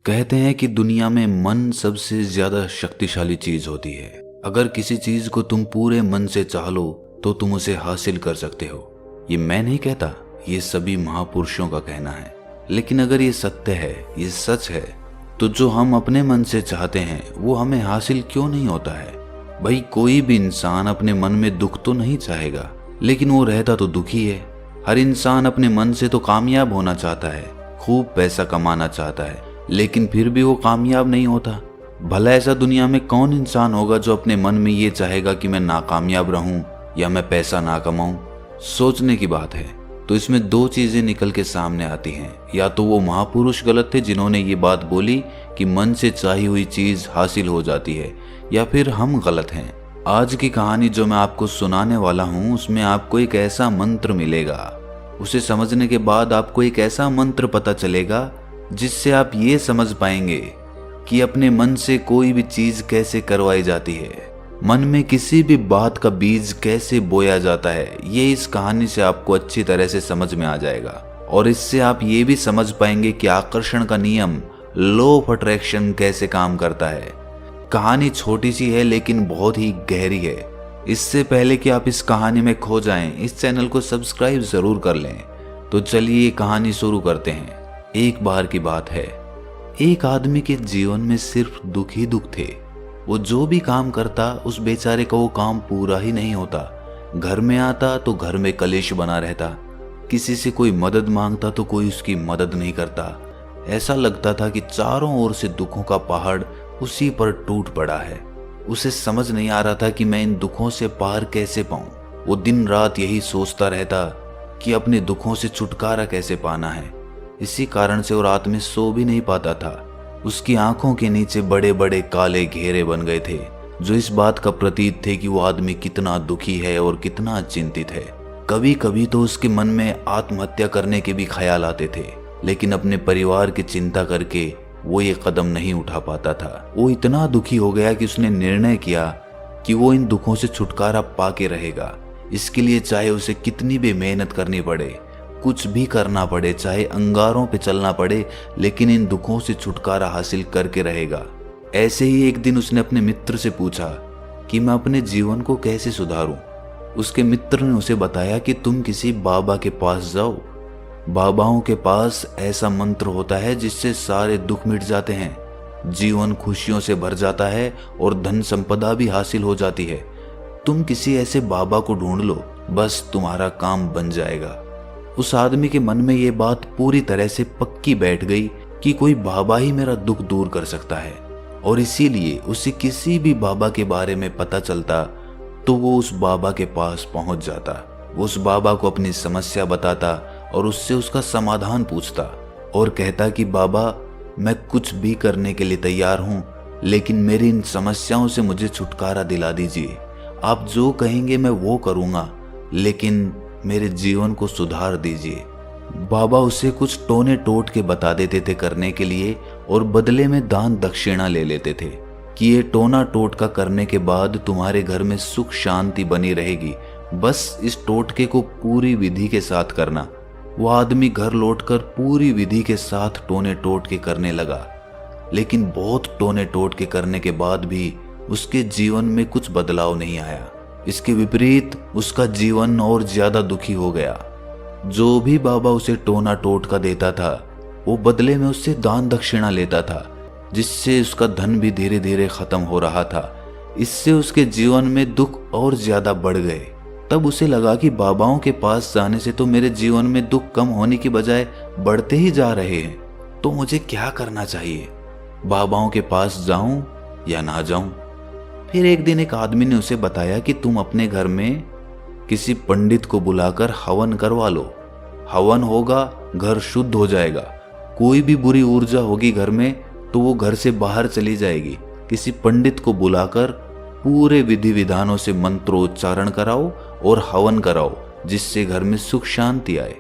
कहते हैं कि दुनिया में मन सबसे ज्यादा शक्तिशाली चीज होती है। अगर किसी चीज को तुम पूरे मन से चाह लो तो तुम उसे हासिल कर सकते हो। ये मैं नहीं कहता, ये सभी महापुरुषों का कहना है। लेकिन अगर ये सत्य है, ये सच है, तो जो हम अपने मन से चाहते हैं वो हमें हासिल क्यों नहीं होता है? भाई, कोई भी इंसान अपने मन में दुख तो नहीं चाहेगा, लेकिन वो रहता तो दुखी है। हर इंसान अपने मन से तो कामयाब होना चाहता है, खूब पैसा कमाना चाहता है, लेकिन फिर भी वो कामयाब नहीं होता। भला ऐसा दुनिया में कौन इंसान होगा जो अपने मन में ये चाहेगा कि मैं नाकामयाब रहूं या मैं पैसा ना कमाऊं? सोचने की बात है। तो इसमें दो चीजें निकल के सामने आती हैं। या तो वो महापुरुष गलत थे जिन्होंने ये बात बोली कि मन से चाही हुई चीज हासिल हो जाती है, या फिर हम गलत हैं। आज की कहानी जो मैं आपको सुनाने वाला हूँ उसमें आपको एक ऐसा मंत्र मिलेगा। उसे समझने के बाद आपको एक ऐसा मंत्र पता चलेगा जिससे आप ये समझ पाएंगे कि अपने मन से कोई भी चीज कैसे करवाई जाती है, मन में किसी भी बात का बीज कैसे बोया जाता है। ये इस कहानी से आपको अच्छी तरह से समझ में आ जाएगा, और इससे आप ये भी समझ पाएंगे कि आकर्षण का नियम, लॉ ऑफ अट्रैक्शन कैसे काम करता है। कहानी छोटी सी है लेकिन बहुत ही गहरी है। इससे पहले कि आप इस कहानी में खो जाएं, इस चैनल को सब्सक्राइब जरूर कर लें। तो चलिए ये कहानी शुरू करते हैं। एक बार की बात है, एक आदमी के जीवन में सिर्फ दुख ही दुख थे। वो जो भी काम करता उस बेचारे का वो काम पूरा ही नहीं होता। घर में आता तो घर में कलेश बना रहता, किसी से कोई मदद मांगता तो कोई उसकी मदद नहीं करता। ऐसा लगता था कि चारों ओर से दुखों का पहाड़ उसी पर टूट पड़ा है। उसे समझ नहीं आ रहा था कि मैं इन दुखों से पार कैसे पाऊं। वो दिन रात यही सोचता रहता कि अपने दुखों से छुटकारा कैसे पाना है। इसी कारण से वो रात में सो भी नहीं पाता था। उसकी आंखों के नीचे बड़े बड़े काले घेरे बन गए थे, जो इस बात का प्रतीक थे कि वो आदमी कितना दुखी है और कितना चिंतित है। कभी कभी तो उसके मन में आत्महत्या करने के भी ख्याल आते थे, लेकिन अपने परिवार की चिंता करके वो ये कदम नहीं उठा पाता था। वो इतना दुखी हो गया कि उसने निर्णय किया कि वो इन दुखों से छुटकारा पाके रहेगा। इसके लिए चाहे उसे कितनी भी मेहनत करनी पड़े, कुछ भी करना पड़े, चाहे अंगारों पे चलना पड़े, लेकिन इन दुखों से छुटकारा हासिल करके रहेगा। ऐसे ही एक दिन उसने अपने मित्र से पूछा कि मैं अपने जीवन को कैसे सुधारूं। उसके मित्र ने उसे बताया कि तुम किसी बाबा के पास जाओ। बाबाओं के पास ऐसा मंत्र होता है जिससे सारे दुख मिट जाते हैं, जीवन खुशियों से भर जाता है और धन संपदा भी हासिल हो जाती है। तुम किसी ऐसे बाबा को ढूंढ लो, बस तुम्हारा काम बन जाएगा। उस आदमी के मन में ये बात पूरी तरह से पक्की बैठ गई कि कोई बाबा ही मेरा दुख दूर कर सकता है, और इसीलिए उसे किसी भी बाबा के बारे में पता चलता तो वो उस बाबा के पास पहुंच जाता। वो उस बाबा को अपनी समस्या बताता और उससे उसका समाधान पूछता और कहता कि बाबा, मैं कुछ भी करने के लिए तैयार हूं, लेकिन मेरी इन समस्याओं से मुझे छुटकारा दिला दीजिए। आप जो कहेंगे मैं वो करूंगा, लेकिन मेरे जीवन को सुधार दीजिए। बाबा उसे कुछ टोने टोट के बता देते थे करने के लिए, और बदले में दान दक्षिणा ले लेते थे कि ये टोना टोटका करने के बाद तुम्हारे घर में सुख शांति बनी रहेगी, बस इस टोटके को पूरी विधि के साथ करना। वो आदमी घर लौटकर पूरी विधि के साथ टोने टोटके करने लगा, लेकिन बहुत टोने टोटके करने के बाद भी उसके जीवन में कुछ बदलाव नहीं आया। इसके विपरीत उसका जीवन और ज्यादा दुखी हो गया। जो भी बाबा उसे टोना टोटका देता था वो बदले में उससे दान दक्षिणा लेता था, जिससे उसका धन भी धीरे धीरे खत्म हो रहा था। इससे उसके जीवन में दुख और ज्यादा बढ़ गए। तब उसे लगा कि बाबाओं के पास जाने से तो मेरे जीवन में दुख कम होने की बजाय बढ़ते ही जा रहे हैं, तो मुझे क्या करना चाहिए? बाबाओं के पास जाऊं या ना जाऊं? फिर एक दिन एक आदमी ने उसे बताया कि तुम अपने घर में किसी पंडित को बुलाकर हवन करवा लो। हवन होगा, घर शुद्ध हो जाएगा। कोई भी बुरी ऊर्जा होगी घर में तो वो घर से बाहर चली जाएगी। किसी पंडित को बुलाकर पूरे विधि विधानों से मंत्रोच्चारण कराओ और हवन कराओ, जिससे घर में सुख शांति आए।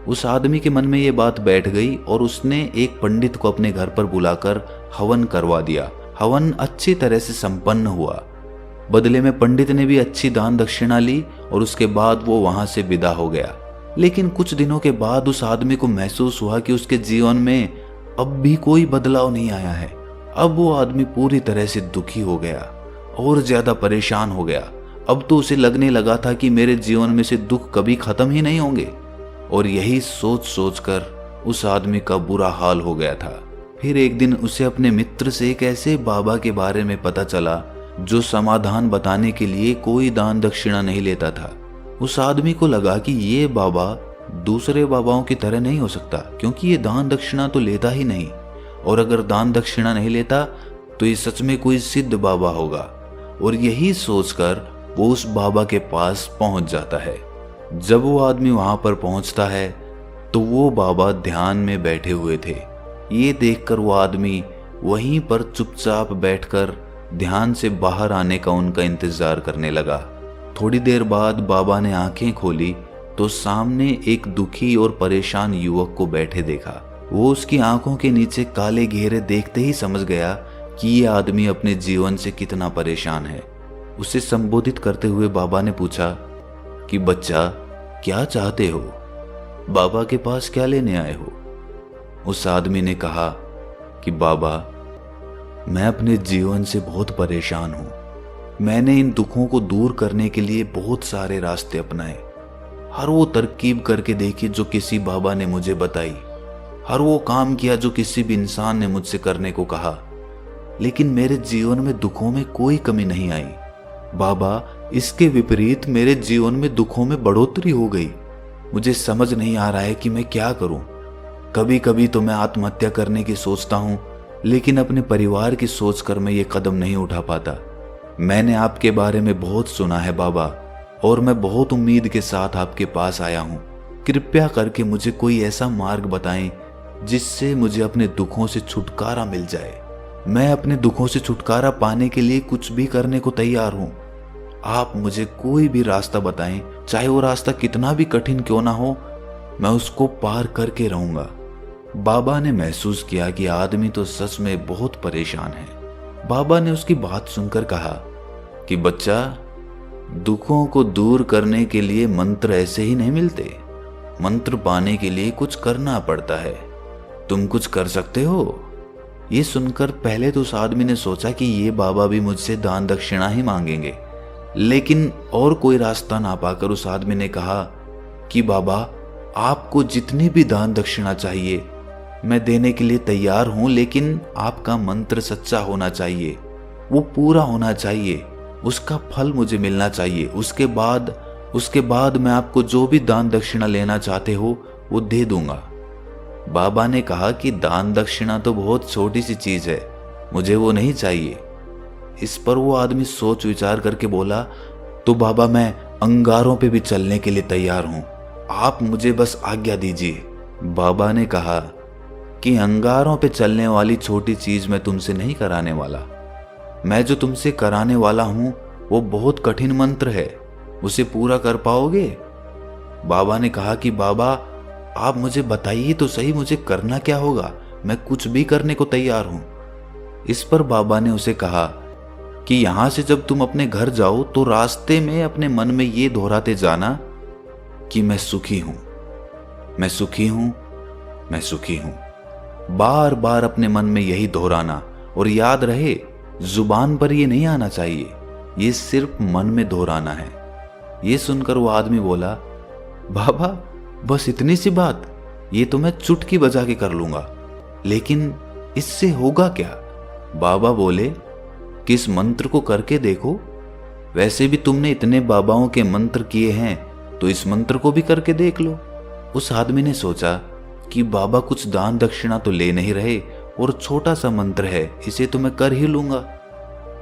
उस आदमी के मन में ये बात बैठ गई और उसने एक पंडित को अपने घर पर बुलाकर हवन करवा दिया। हवन अच्छी तरह से संपन्न हुआ। बदले में पंडित ने भी अच्छी दान दक्षिणा ली और उसके बाद वो वहां से विदा हो गया। लेकिन कुछ दिनों के बाद उस आदमी को महसूस हुआ कि उसके जीवन में अब भी कोई बदलाव नहीं आया है। अब वो आदमी पूरी तरह से दुखी हो गया और ज्यादा परेशान हो गया। अब तो उसे लगने लगा था कि मेरे जीवन में से दुख कभी खत्म ही नहीं होंगे। और यही सोच सोच कर उस आदमी का बुरा हाल हो गया था। फिर एक दिन उसे अपने मित्र से एक ऐसे बाबा के बारे में पता चला जो समाधान बताने के लिए कोई दान दक्षिणा नहीं लेता था। उस आदमी को लगा कि ये बाबा दूसरे बाबाओं की तरह नहीं हो सकता, क्योंकि ये दान दक्षिणा तो लेता ही नहीं, और अगर दान दक्षिणा नहीं लेता तो ये सच में कोई सिद्ध बाबा होगा। और यही सोचकर वो उस बाबा के पास पहुंच जाता है। जब वो आदमी वहां पर पहुंचता है तो वो बाबा ध्यान में बैठे हुए थे। ये देखकर वो आदमी वहीं पर चुपचाप बैठकर ध्यान से बाहर आने का उनका इंतजार करने लगा। थोड़ी देर बाद बाबा ने आंखें खोली तो सामने एक दुखी और परेशान युवक को बैठे देखा। वो उसकी आंखों के नीचे काले घेरे देखते ही समझ गया कि ये आदमी अपने जीवन से कितना परेशान है। उसे संबोधित करते हुए बाबा ने पूछा कि बच्चा, क्या चाहते हो? बाबा के पास क्या लेने आए हो? उस आदमी ने कहा कि बाबा, मैं अपने जीवन से बहुत परेशान हूं। मैंने इन दुखों को दूर करने के लिए बहुत सारे रास्ते अपनाए, हर वो तरकीब करके देखी जो किसी बाबा ने मुझे बताई, हर वो काम किया जो किसी भी इंसान ने मुझसे करने को कहा, लेकिन मेरे जीवन में दुखों में कोई कमी नहीं आई। बाबा, इसके विपरीत मेरे जीवन में दुखों में बढ़ोतरी हो गई। मुझे समझ नहीं आ रहा है कि मैं क्या करूं। कभी कभी तो मैं आत्महत्या करने की सोचता हूं, लेकिन अपने परिवार की सोचकर मैं ये कदम नहीं उठा पाता। मैंने आपके बारे में बहुत सुना है बाबा, और मैं बहुत उम्मीद के साथ आपके पास आया हूं। कृपया करके मुझे कोई ऐसा मार्ग बताएं जिससे मुझे अपने दुखों से छुटकारा मिल जाए। मैं अपने दुखों से छुटकारा पाने के लिए कुछ भी करने को तैयार हूं। आप मुझे कोई भी रास्ता बताएं, चाहे वो रास्ता कितना भी कठिन क्यों ना हो, मैं उसको पार करके रहूंगा। बाबा ने महसूस किया कि आदमी तो सच में बहुत परेशान है। बाबा ने उसकी बात सुनकर कहा कि बच्चा, दुखों को दूर करने के लिए मंत्र ऐसे ही नहीं मिलते। मंत्र पाने के लिए कुछ करना पड़ता है। तुम कुछ कर सकते हो? ये सुनकर पहले तो उस आदमी ने सोचा कि ये बाबा भी मुझसे दान दक्षिणा ही मांगेंगे, लेकिन और कोई रास्ता ना पाकर उस आदमी ने कहा कि बाबा, आपको जितनी भी दान दक्षिणा चाहिए मैं देने के लिए तैयार हूं, लेकिन आपका मंत्र सच्चा होना चाहिए, वो पूरा होना चाहिए, उसका फल मुझे मिलना चाहिए। उसके बाद मैं आपको जो भी दान दक्षिणा लेना चाहते हो वो दे दूंगा। बाबा ने कहा कि दान दक्षिणा तो बहुत छोटी सी चीज है, मुझे वो नहीं चाहिए। इस पर वो आदमी सोच विचार करके बोला, तो बाबा, मैं अंगारों पे भी चलने के लिए तैयार हूं, आप मुझे बस आज्ञा दीजिए। बाबा ने कहा कि अंगारों पे चलने वाली छोटी चीज मैं तुमसे नहीं कराने वाला। मैं जो तुमसे कराने वाला हूं वो बहुत कठिन मंत्र है, उसे पूरा कर पाओगे? बाबा ने कहा कि बाबा, आप मुझे बताइए तो सही, मुझे करना क्या होगा, मैं कुछ भी करने को तैयार हूं। इस पर बाबा ने उसे कहा कि यहां से जब तुम अपने घर जाओ तो रास्ते में अपने मन में ये दोहराते जाना कि मैं सुखी हूं, मैं सुखी हूं, मैं सुखी हूं। बार बार अपने मन में यही दोहराना, और याद रहे जुबान पर ये नहीं आना चाहिए, ये सिर्फ मन में दोहराना है। ये सुनकर वो आदमी बोला, बाबा, बस इतनी सी बात, ये तो मैं चुटकी बजा के कर लूंगा, लेकिन इससे होगा क्या? बाबा बोले कि इस मंत्र को करके देखो, वैसे भी तुमने इतने बाबाओं के मंत्र किए हैं तो इस मंत्र को भी करके देख लो। उस आदमी ने सोचा कि बाबा कुछ दान दक्षिणा तो ले नहीं रहे और छोटा सा मंत्र है, इसे तो मैं कर ही लूंगा।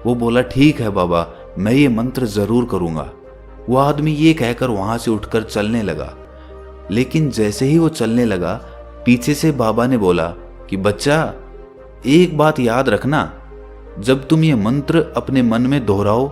वो बोला, ठीक है बाबा, मैं ये मंत्र जरूर करूंगा। वो आदमी ये कहकर वहां से उठकर चलने लगा, लेकिन जैसे ही वो चलने लगा, पीछे से बाबा ने बोला कि बच्चा, एक बात याद रखना, जब तुम ये मंत्र अपने मन में दोहराओ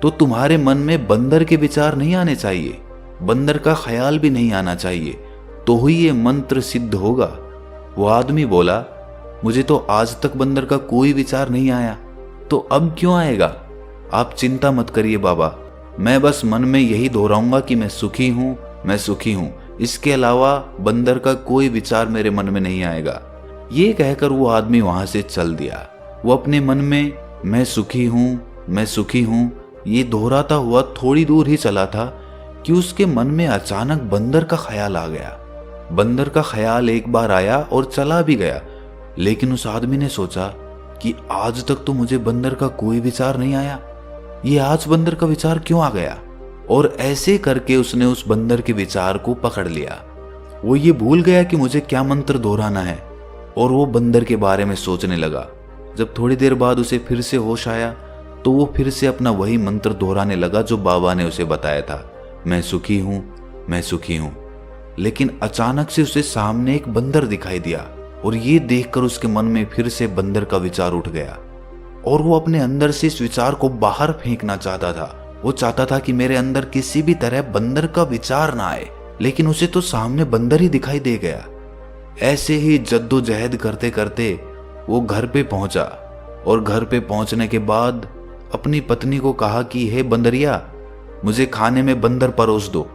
तो तुम्हारे मन में बंदर के विचार नहीं आने चाहिए, बंदर का ख्याल भी नहीं आना चाहिए, तो ही ये मंत्र सिद्ध होगा। वो आदमी बोला, मुझे तो आज तक बंदर का कोई विचार नहीं आया, तो अब क्यों आएगा? आप चिंता मत करिए बाबा, मैं बस मन में यही दोहराऊंगा कि मैं सुखी हूं, मैं सुखी हूं। इसके अलावा बंदर का कोई विचार मेरे मन में नहीं आएगा। ये कहकर वो आदमी वहां से चल दिया। वो अपने मन में मैं सुखी हूँ, मैं सुखी हूँ ये दोहराता हुआ थोड़ी दूर ही चला था कि उसके मन में अचानक बंदर का ख्याल आ गया। बंदर का ख्याल एक बार आया और चला भी गया, लेकिन उस आदमी ने सोचा कि आज तक तो मुझे बंदर का कोई विचार नहीं आया, ये आज बंदर का विचार क्यों आ गया। और ऐसे करके उसने उस बंदर के विचार को पकड़ लिया। वो ये भूल गया कि मुझे क्या मंत्र दोहराना है और वो बंदर के बारे में सोचने लगा। जब थोड़ी देर बाद उसे फिर से होश आया तो वो फिर से अपना वही मंत्र दोहराने लगा जो बाबा ने उसे बताया था, मैं सुखी हूँ, मैं सुखी हूँ। लेकिन अचानक से उसे सामने एक बंदर दिखाई दिया और ये देखकर उसके मन में फिर से बंदर का विचार उठ गया और वो अपने अंदर से इस विचार को बाहर फेंकना चाहता था। वो चाहता था कि मेरे अंदर किसी भी तरह बंदर का विचार ना आए, लेकिन उसे तो सामने बंदर ही दिखाई दे गया। ऐसे ही जद्दोजहद करते करते वो घर पे पहुंचा और घर पे पहुंचने के बाद अपनी पत्नी को कहा कि हे बंदरिया, मुझे खाने में बंदर परोस दो।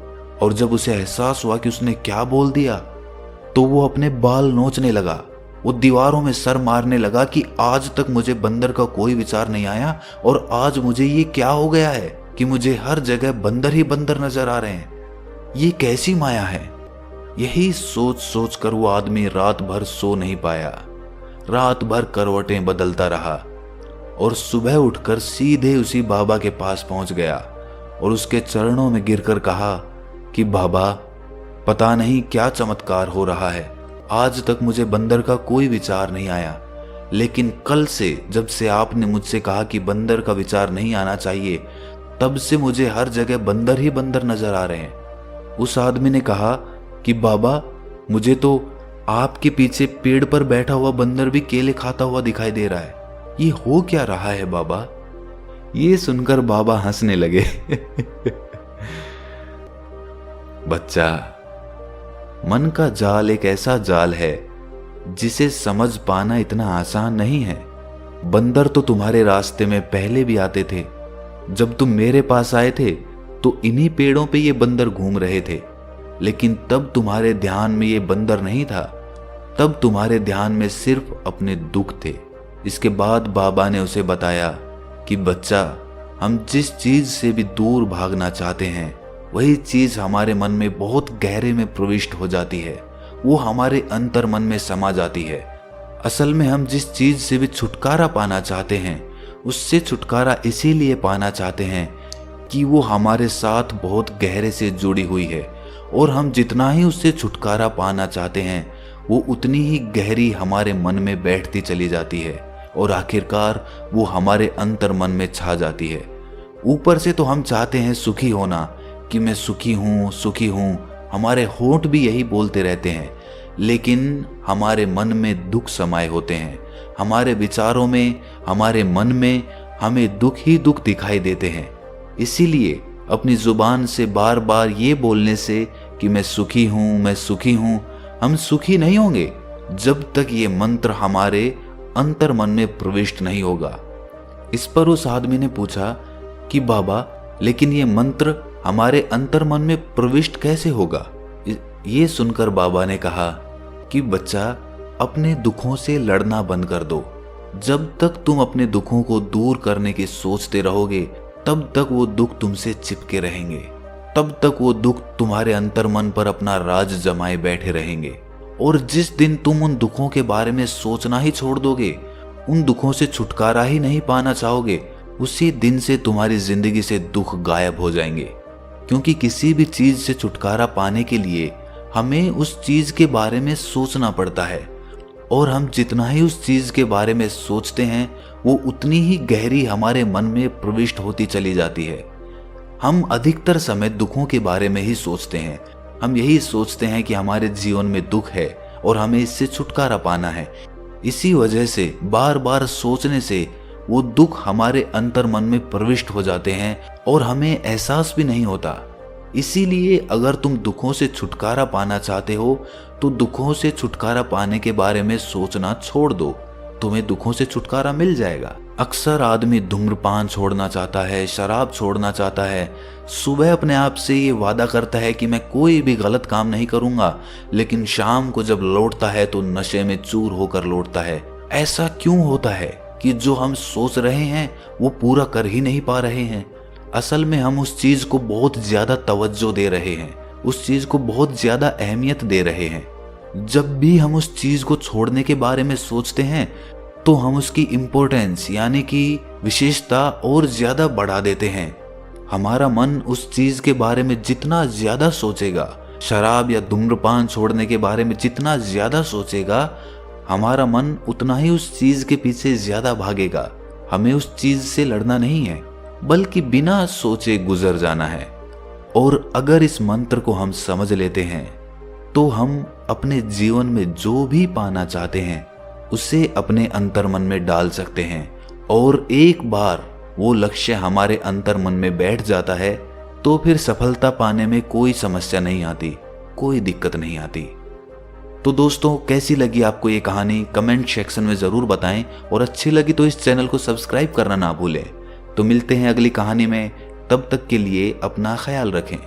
और जब उसे एहसास हुआ कि उसने क्या बोल दिया तो वो अपने बाल नोचने लगा। वो दीवारों में सर मारने लगा कि आज तक मुझे बंदर का कोई विचार नहीं आया और आज मुझे ये क्या हो गया है कि मुझे हर जगह बंदर ही बंदर नजर आ रहे हैं, ये कैसी माया है। यही सोच सोच कर वो आदमी रात भर सो नहीं पाया। रात भर करवटें बदलता रहा और सुबह उठकर सीधे उसी बाबा के पास पहुंच गया और उसके चरणों में गिरकर कहा कि बाबा, पता नहीं क्या चमत्कार हो रहा है, आज तक मुझे बंदर का कोई विचार नहीं आया, लेकिन कल से जब से आपने मुझसे कहा कि बंदर का विचार नहीं आना चाहिए, तब से मुझे हर जगह बंदर ही बंदर नजर आ रहे हैं। उस आदमी ने कहा कि बाबा, मुझे तो आपके पीछे पेड़ पर बैठा हुआ बंदर भी केले खाता हुआ दिखाई दे रहा है, ये हो क्या रहा है बाबा। ये सुनकर बाबा हंसने लगे। बच्चा, मन का जाल एक ऐसा जाल है जिसे समझ पाना इतना आसान नहीं है। बंदर तो तुम्हारे रास्ते में पहले भी आते थे। जब तुम मेरे पास आए थे तो इन्हीं पेड़ों पे ये बंदर घूम रहे थे, लेकिन तब तुम्हारे ध्यान में ये बंदर नहीं था, तब तुम्हारे ध्यान में सिर्फ अपने दुख थे। इसके बाद बाबा ने उसे बताया कि बच्चा, हम जिस चीज से भी दूर भागना चाहते हैं वही चीज हमारे मन में बहुत गहरे में प्रविष्ट हो जाती है, वो हमारे अंतर मन में समा जाती है। असल में हम जिस चीज से भी छुटकारा पाना चाहते हैं उससे छुटकारा इसीलिए पाना चाहते हैं कि वो हमारे साथ बहुत गहरे से जुड़ी हुई है, और हम जितना ही उससे छुटकारा पाना चाहते हैं वो उतनी ही गहरी हमारे मन में बैठती चली जाती है और आखिरकार वो हमारे अंतर मन में छा जाती है। ऊपर से तो हम चाहते हैं सुखी होना कि मैं सुखी हूँ, सुखी हूँ, हमारे होंठ भी यही बोलते रहते हैं, लेकिन हमारे मन में दुख समाये होते हैं। हमारे विचारों में, हमारे मन में हमें दुख ही दुख दिखाई देते हैं। इसीलिए अपनी जुबान से बार बार ये बोलने से कि मैं सुखी हूँ, मैं सुखी हूँ, हम सुखी नहीं होंगे जब तक ये मंत्र हमारे अंतर मन में प्रविष्ट नहीं होगा। इस पर उस आदमी ने पूछा कि बाबा, लेकिन ये मंत्र हमारे अंतर मन में प्रविष्ट कैसे होगा। ये सुनकर बाबा ने कहा कि बच्चा, अपने दुखों से लड़ना बंद कर दो। जब तक तुम अपने दुखों को दूर करने की सोचते रहोगे तब तक वो दुख तुमसे चिपके रहेंगे, तब तक वो दुख तुम्हारे अंतर मन पर अपना राज जमाए बैठे रहेंगे। और जिस दिन तुम उन दुखों के बारे में सोचना ही छोड़ दोगे, उन दुखों से छुटकारा ही नहीं पाना चाहोगे, उसी दिन से तुम्हारी जिंदगी से दुख गायब हो जाएंगे। क्योंकि किसी भी चीज से छुटकारा पाने के लिए हमें उस चीज के बारे में सोचना पड़ता है, और हम जितना ही उस चीज के बारे में सोचते हैं वो उतनी ही गहरी हमारे मन में प्रविष्ट होती चली जाती है। हम अधिकतर समय दुखों के बारे में ही सोचते हैं। हम यही सोचते हैं कि हमारे जीवन में दुख है और हमें इससे छुटकारा पाना है। इसी वजह से बार बार सोचने से वो दुख हमारे अंतर मन में प्रविष्ट हो जाते हैं और हमें एहसास भी नहीं होता। इसीलिए अगर तुम दुखों से छुटकारा पाना चाहते हो तो दुखों से छुटकारा पाने के बारे में सोचना छोड़ दो। तुम्हें दुखों से छुटकारा मिल जाएगा। अक्सर आदमी धूम्रपान छोड़ना चाहता है, शराब छोड़ना चाहता है, सुबह अपने आप से ये वादा करता है कि मैं कोई भी गलत काम नहीं करूंगा, लेकिन शाम को जब लौटता है तो नशे में चूर होकर लौटता है। ऐसा क्यों होता है कि जो हम सोच रहे हैं वो पूरा कर ही नहीं पा रहे हैं? असल में हम उस चीज को बहुत ज्यादा तवज्जो दे रहे हैं, उस चीज को बहुत ज्यादा अहमियत दे रहे हैं। जब भी हम उस चीज को छोड़ने के बारे में सोचते हैं तो हम उसकी इम्पोर्टेंस यानी कि विशेषता और ज्यादा बढ़ा देते हैं। हमारा मन उस चीज के बारे में जितना ज्यादा सोचेगा, शराब या धूम्रपान छोड़ने के बारे में जितना ज्यादा सोचेगा, हमारा मन उतना ही उस चीज के पीछे ज्यादा भागेगा। हमें उस चीज से लड़ना नहीं है, बल्कि बिना सोचे गुजर जाना है। और अगर इस मंत्र को हम समझ लेते हैं तो हम अपने जीवन में जो भी पाना चाहते हैं उसे अपने अंतर्मन में डाल सकते हैं। और एक बार वो लक्ष्य हमारे अंतर्मन में बैठ जाता है तो फिर सफलता पाने में कोई समस्या नहीं आती, कोई दिक्कत नहीं आती। तो दोस्तों, कैसी लगी आपको ये कहानी कमेंट सेक्शन में ज़रूर बताएं, और अच्छी लगी तो इस चैनल को सब्सक्राइब करना ना भूलें। तो मिलते हैं अगली कहानी में, तब तक के लिए अपना ख्याल रखें।